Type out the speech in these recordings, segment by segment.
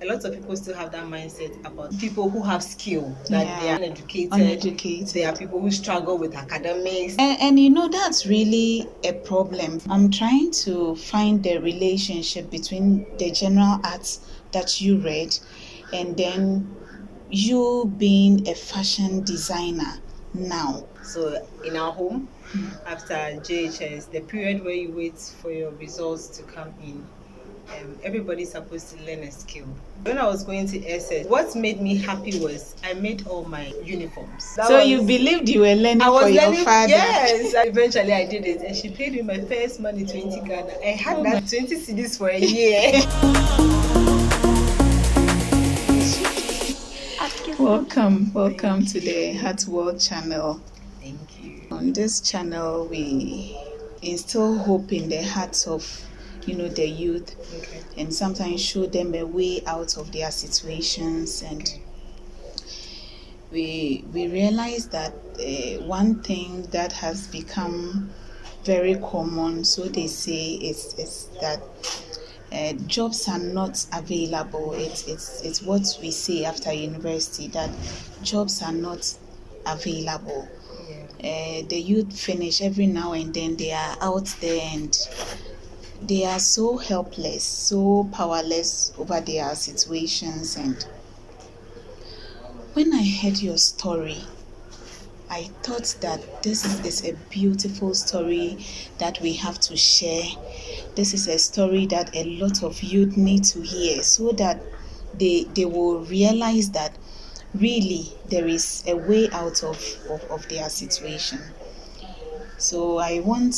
a lot of people still have that mindset about people who have skill, that they are uneducated. There are people who struggle with academics. And that's really a problem. I'm trying to find the relationship between the general arts that you read and then you being a fashion designer now. So in our home, after JHS, the period where you wait for your results to come in, everybody's supposed to learn a skill. When I was going to SS, what made me happy was I made all my uniforms. You believed you were learning your father? Yes. Eventually I did it, and she paid me my first money, 20 Ghana. I had that 20 cedis for a year. Welcome to the Heart World channel. Thank you. On this channel, we instill hope in the hearts of the youth, and sometimes show them a way out of their situations. And we realize that one thing that has become very common, so they say, is that jobs are not available. It's what we say after university, that jobs are not available. The youth finish every now and then, they are out there and they are so helpless, so powerless over their situations. And when I heard your story, I thought that this is a beautiful story that we have to share. This is a story that a lot of youth need to hear, so that they will realize that really there is a way out of their situation. So I want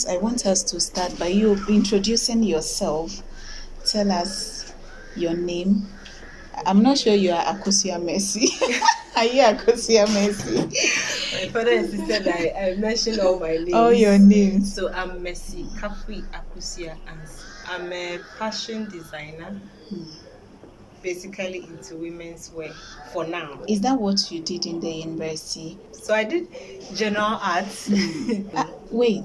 us to start by you introducing yourself. Tell us your name. I'm not sure you are Akosua Mercy. Are you Akosua Mercy? My father insisted I mention all my names. All your names. So I'm Mercy Kafui Akosua Ansi. I'm a fashion designer, basically into women's wear for now. Is that what you did in the university? So I did general arts. Wait,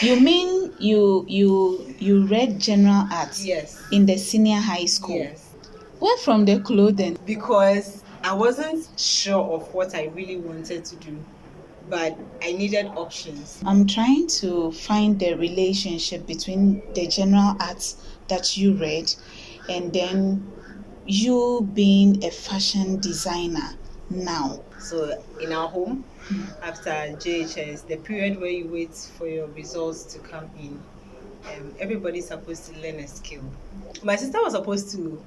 you mean you read general arts? Yes. In the senior high school? Yes. Where from the clothing? Because I wasn't sure of what I really wanted to do, but I needed options. I'm trying to find the relationship between the general arts that you read and then you being a fashion designer now. So in our home, after JHS, the period where you wait for your results to come in, everybody's supposed to learn a skill. My sister was supposed to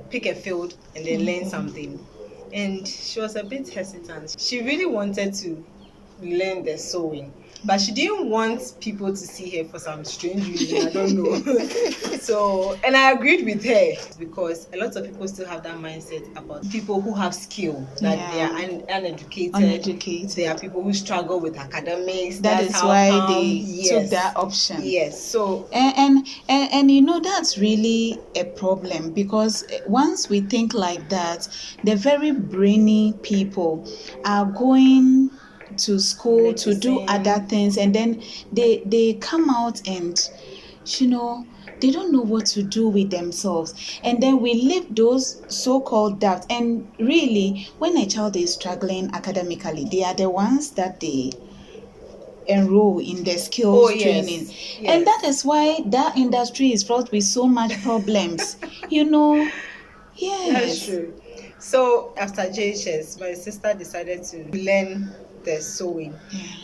pick a field and then learn something, and she was a bit hesitant. She really wanted to learn the sewing, but she didn't want people to see her for some strange reason. I don't know. So, and I agreed with her, because a lot of people still have that mindset about people who have skill, that they are uneducated. There are people who struggle with academics. That is why they took that option. Yes. So and that's really a problem, because once we think like that, the very brainy people are going to school to do other things, and then they come out and they don't know what to do with themselves, and then we leave those so-called doubts. And really, when a child is struggling academically, they are the ones that they enroll in the skills training. Yes. And that is why that industry is fraught with so much problems. Yes, that's true. So after JHS, my sister decided to learn the sewing.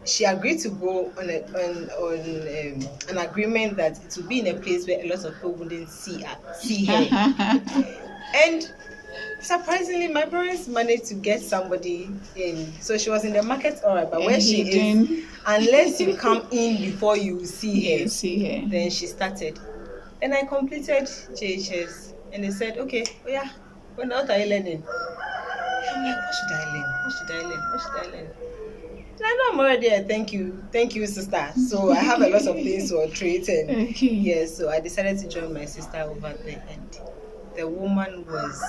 She agreed to go on an agreement that it would be in a place where a lot of people wouldn't see her. And surprisingly, my parents managed to get somebody in. So she was in the market, alright, but where she is, unless you come in before you see her, then she started. And I completed JHS, and they said, okay, what are you learning? I'm like, what should I learn? I know I'm already there. Thank you, sister. So I have a lot of things to treat, and yes, so I decided to join my sister over there, and the woman was,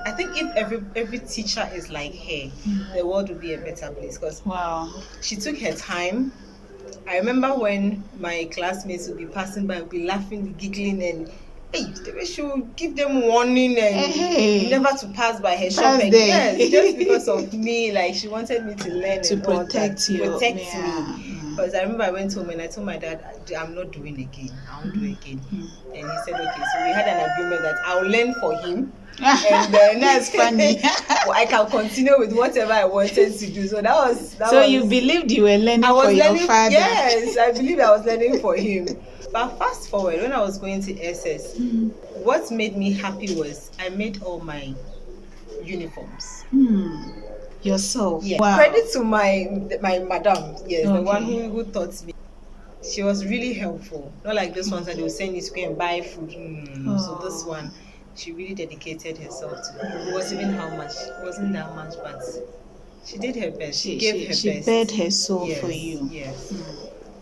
I think if every teacher is like her, the world would be a better place, because she took her time. I remember when my classmates would be passing by, would be laughing, giggling, and hey, they should give them warning and Hey. never to pass by her shop. Pass And there. yes, just because of me, like she wanted me to learn To and all that, protect to you. protect Yeah. me. Because I remember I went home and I told my dad, I'm not doing again. I won't do again. And he said, okay. So we had an agreement that I'll learn for him. And then That's funny. I can continue with whatever I wanted to do. So that was. So you believed you were learning I was for learning, your father? yes, I believe I was learning for him. But fast forward, when I was going to SS, what made me happy was I made all my uniforms. Yourself? Yeah. Wow. Credit to my madam, yes, the Okay. one who taught me. She was really helpful. Not like those ones that they will send you to go and buy food. So this one, she really dedicated herself to. It wasn't even how much. It wasn't that much, but she did her best. She gave her best. She bared her soul Yes, for you. Yes.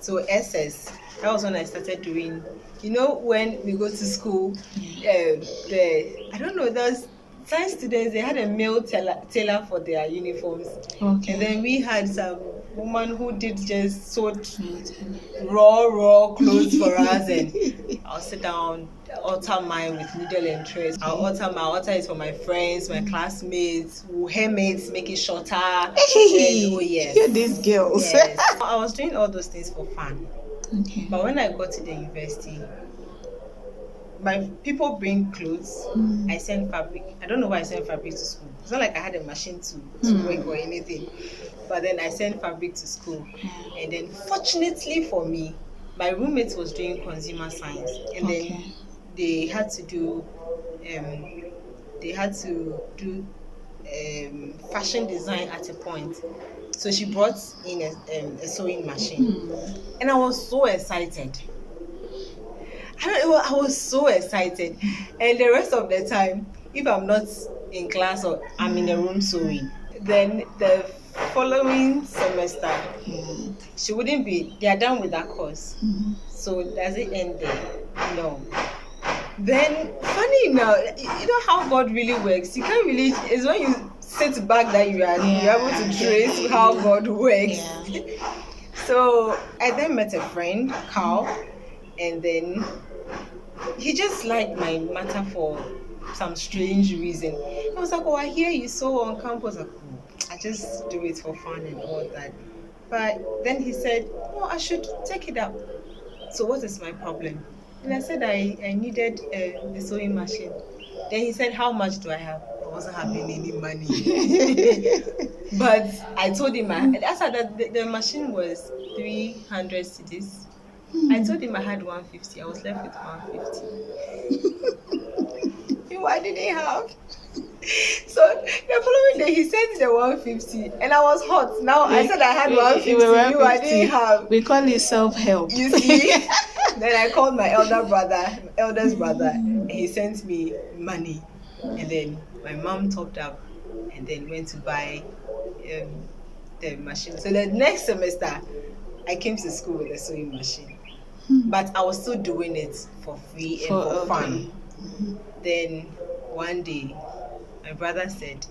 So SS, that was when I started doing. You know, when we go to school, I don't know, there's science students, they had a male tailor for their uniforms. Okay. And then we had some woman who did just sewed raw clothes for us, and I'll sit down, alter mine with needle and thread. I'll alter it for my friends, my classmates, hairmates, make it shorter. Hey, and, oh yes, you're these girls. yes. I was doing all those things for fun. Okay. But when I got to the university, my people bring clothes. I send fabric. I don't know why I send fabric to school. It's not like I had a machine to work or anything. But then I sent fabric to school. And then fortunately for me, my roommate was doing consumer science. And then they had to do fashion design at a point. So she brought in a sewing machine. And I was so excited. I was so excited. And the rest of the time, if I'm not in class or I'm in the room sewing, then the following semester, she wouldn't be, they are done with that course. So does it end there? No. Then, funny enough, you know how God really works. You can't really, it's when you sit back that you're able to trace how God works. So I then met a friend, Carl, and then he just liked my matter for some strange reason. I was like, oh, I hear you sew on campus. I just do it for fun and all that. But then he said, no, I should take it up. So what is my problem? And I said I needed a sewing machine. Then he said, how much do I have? I wasn't having any money. But I told him, I said that the machine was 300 cedis. I told him I had 150. I was left with 150. I didn't have. So the following day he sent the 150 and I was hot. Now I said I had 150. I didn't have. We call it self-help. You see? Then I called my eldest brother, and he sent me money. And then my mom topped up and then went to buy the machine. So the next semester I came to school with a sewing machine. But I was still doing it for free and for fun. Then one day, my brother said,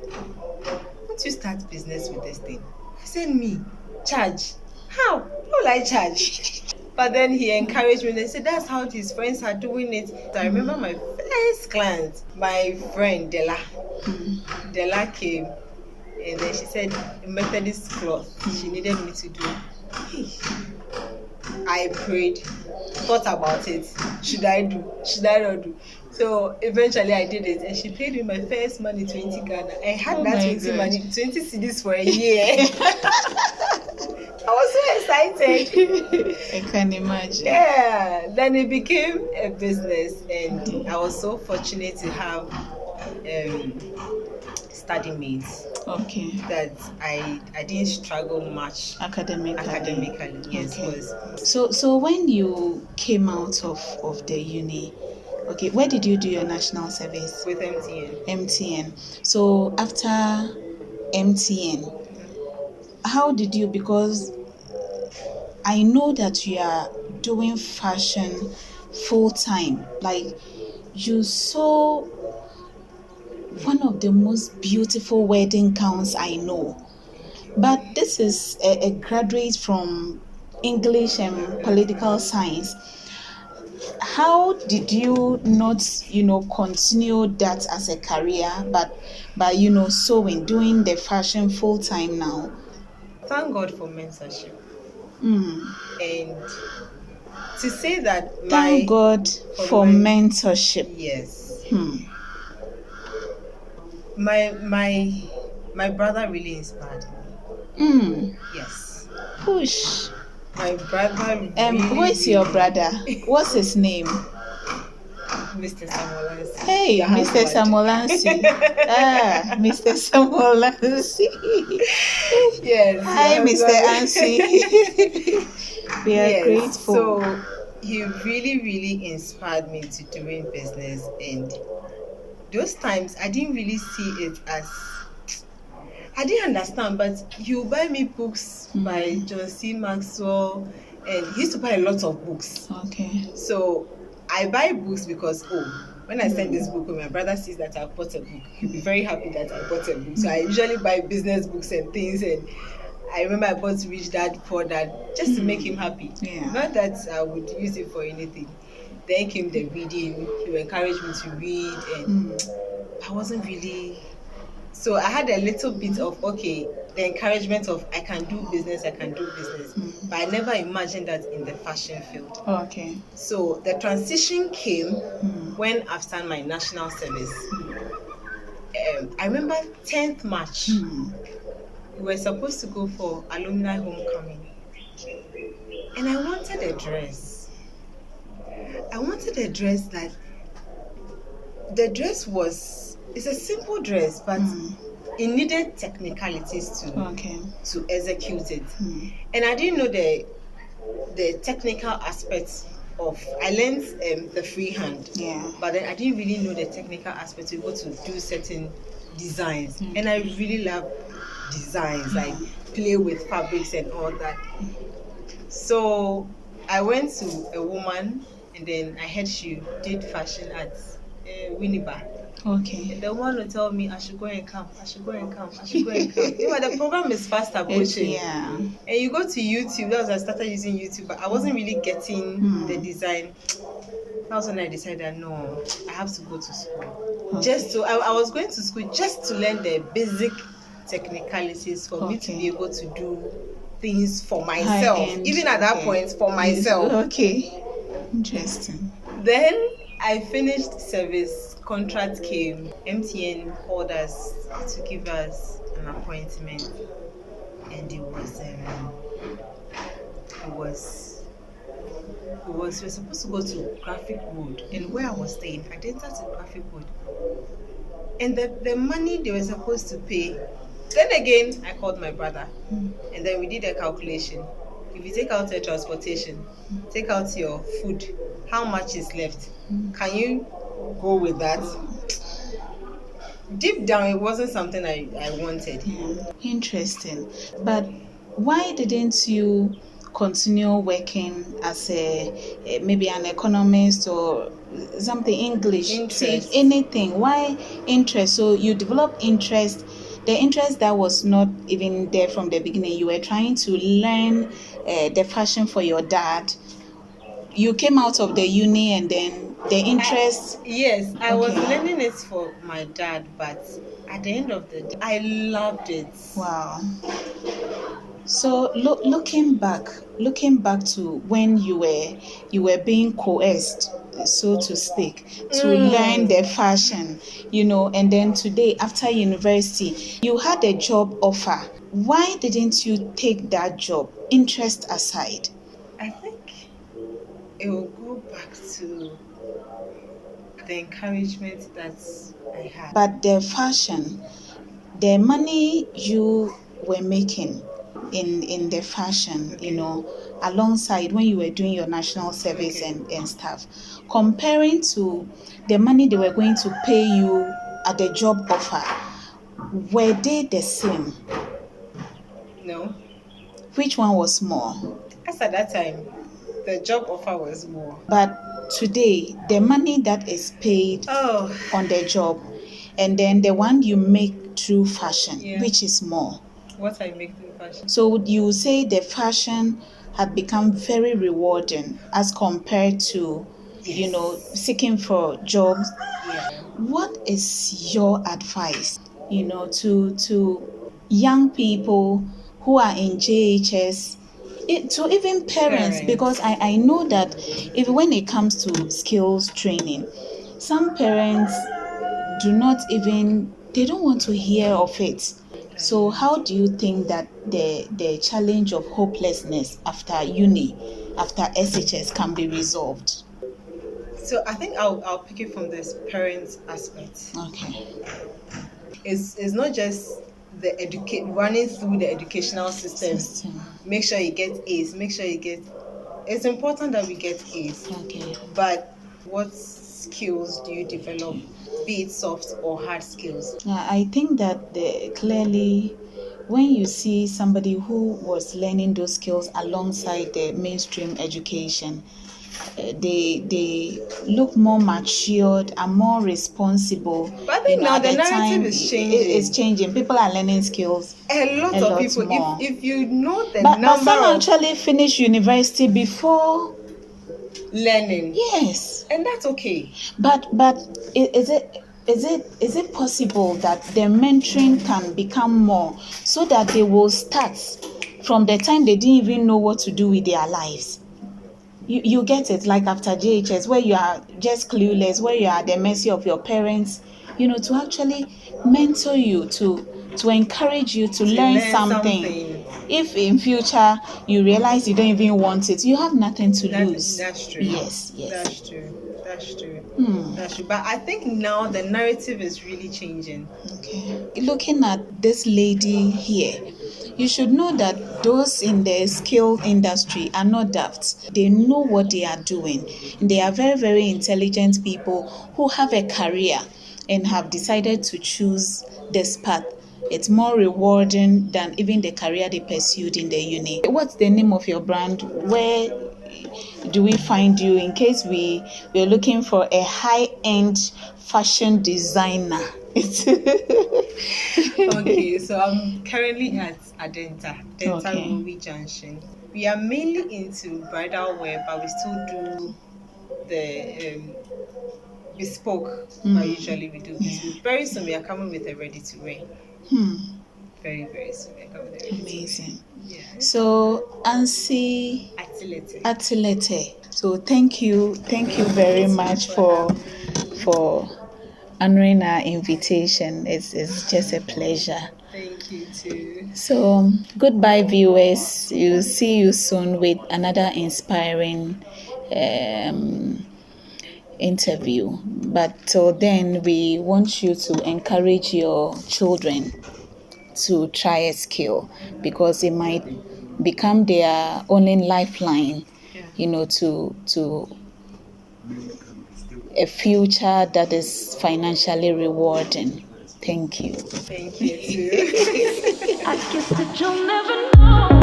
won't you start business with this thing? I said, me? Charge? How? How will I charge? But then he encouraged me. They said, that's how his friends are doing it. So I remember my first client, my friend Della. Della came. And then she said, Methodist cloth. She needed me to do. I prayed, thought about it. Should I do? Should I not do? So eventually I did it, and she paid me my first money, 20 Ghana. I had that 20 money, 20 cedis for a year. I was so excited. I can imagine. Yeah. Then it became a business, and I was so fortunate to have study mates. Okay. That I didn't struggle much academically. Yes. Okay. So when you came out of the uni, okay, where did you do your national service? With MTN. So after MTN, how did you, because I know that you are doing fashion full time, like you saw one of the most beautiful wedding gowns I know. But this is a graduate from English and political science. how did you not, continue that as a career, but sewing, doing the fashion full time now? Thank God for mentorship. Mm. And to say that Thank God for my mentorship. yes, Hmm. my brother really inspired me. Mm. Yes, Push. my brother Who really is your brother? What's his name? Mr. Samolansi. Hey, Your Mr. husband. Samolansi. Mr. Samolansi. Yes, Hi, your Mr. husband. Ansi. We are Yes, grateful. so he really, really inspired me to doing business, and those times I didn't really see it as I didn't understand, but you buy me books by John C. Maxwell, and he used to buy a lot of books. Okay. So I buy books because when I send this book, when my brother sees that I bought a book, he'll be very happy that I bought a book. So I usually buy business books and things, and I remember I bought Rich Dad Poor Dad just to make him happy. Yeah. Not that I would use it for anything. Then came the reading. He would encourage me to read, and I wasn't really. So I had a little bit of the encouragement of I can do business, but I never imagined that in the fashion field. Okay. So the transition came when after my national service. I remember 10th March. We were supposed to go for alumni homecoming, and I wanted a dress. That the dress it's a simple dress, but it needed technicalities to execute it. And I didn't know the technical aspects of. I learned the freehand, but then I didn't really know the technical aspects to be able to do certain designs. And I really love designs, like play with fabrics and all that. So I went to a woman, and then I heard she did fashion at Winneba. Okay. And the woman would tell me I should go and come. The program is fast approaching. And you go to YouTube. That was I started using YouTube, but I wasn't really getting the design. That was when I decided no, I have to go to school. Okay. I was going to school just to learn the basic technicalities for me to be able to do things for myself. Even at that point, for myself. Okay. Interesting. Then I finished service. Contract came. MTN called us to give us an appointment, and we were supposed to go to Graphic Road, and where I was staying, I entered to Graphic Road, and the money they were supposed to pay. Then again, I called my brother, and then we did a calculation. If you take out your transportation, take out your food, how much is left? Can you go with that? Deep down, it wasn't something I wanted. Interesting. But why didn't you continue working as maybe an economist or something English? Interest. Anything. Why interest? So you developed interest. The interest that was not even there from the beginning. You were trying to learn the fashion for your dad. You came out of the uni, and then the interest. I was learning it for my dad, but at the end of the day, I loved it. Wow. So looking back to when you were being coerced, so to speak, to learn the fashion, and then today after university, you had a job offer. Why didn't you take that job, interest aside? I think it will go back to the encouragement that I had. But the fashion, the money you were making in the fashion, alongside when you were doing your national service and stuff, comparing to the money they were going to pay you at the job offer, were they the same? No. Which one was more? As at that time, the job offer was more. But today, the money that is paid on the job, and then the one you make through fashion, which is more? What I make through fashion. So would you say the fashion had become very rewarding as compared to seeking for jobs. Yeah. What is your advice, to young people who are in JHS, to even parents? Parents. Because I know that if when it comes to skills training, some parents do not even, they don't want to hear of it. So how do you think that the challenge of hopelessness after uni, after SHS can be resolved? So I think I'll pick it from this parents aspect. Okay. It's not just the running through the educational system. Make sure you get A's. Make sure you get. It's important that we get A's. Okay. But what skills do you develop, be it soft or hard skills? I think that clearly, when you see somebody who was learning those skills alongside the mainstream education, they look more matured and more responsible. But I think now the narrative is changing. It's changing. People are learning skills. A lot of people. More. If you know the but number some of actually finish university before learning. Yes. And that's okay. But is it possible that the mentoring can become more so that they will start from the time they didn't even know what to do with their lives? You get it, like after JHS, where you are just clueless, where you are at the mercy of your parents, to actually mentor you, to encourage you to learn something. If in future you realize you don't even want it, you have nothing to lose. That's true. Yes. That's true. That's true. But I think now the narrative is really changing. Okay. Looking at this lady here, you should know that those in the skill industry are not daft. They know what they are doing. They are very, very intelligent people who have a career and have decided to choose this path. It's more rewarding than even the career they pursued in the uni. What's the name of your brand? Where do we find you in case we're looking for a high-end fashion designer? Okay, so I'm currently at Adenta Ruby Junction. We are mainly into bridal wear, but we still do the bespoke. Usually we do bespoke. Yeah. Very soon we are coming with a ready-to-wear. Very, very soon we are coming with a ready-to-wear. Amazing. Yeah. So Ansi Atilete. So thank you very much for honoring our invitation. It's just a pleasure. Thank you too. So goodbye, viewers. We'll see you soon with another inspiring interview. But till then, we want you to encourage your children to try a skill because it might become their only lifeline, to a future that is financially rewarding. Thank you. Thank you too. I guess that you'll never know.